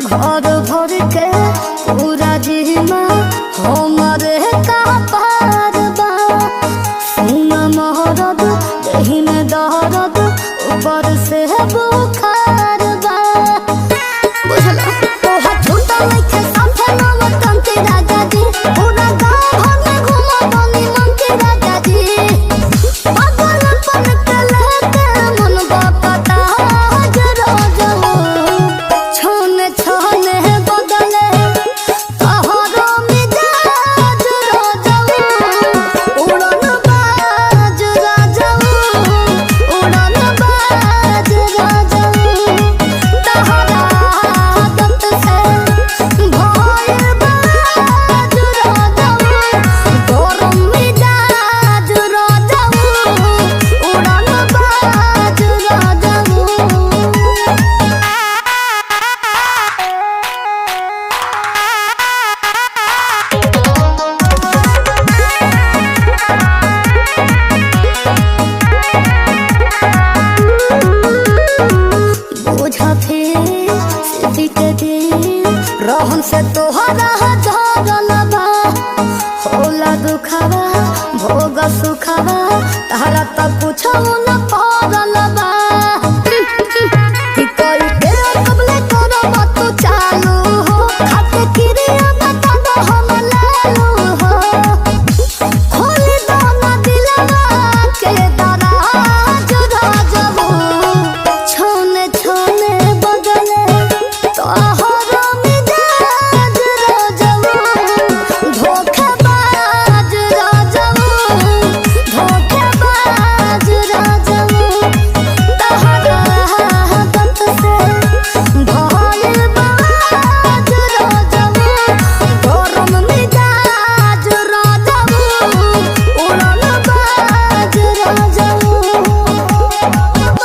घर भर के पूरा जिमा हमारे का पार बा। सुन महरद देहि में दहरद ऊपर से बुखार बा। बुझला तोहा छूटा नइखे साथे नवतन के राजा जी। पूरा गाँव भर में घुमा बनी मन के राजा जी। पागलपन के लेके मन बापता जरा जाओ। छोने छोने बदले तोहरो मिजाज राजाऊ। उड़न बाज राजाऊ, उड़न बाज राजाऊ। तोहरा आदत से भइल बाज राजाऊ। गरम मिजाज राजाऊ, उड़न बाज राजाऊ। बुझा फिर सिद्धि के दिन रहन से तोहरा झरल बा। होला दुखावा भोग सुखावा तारा तक कुछ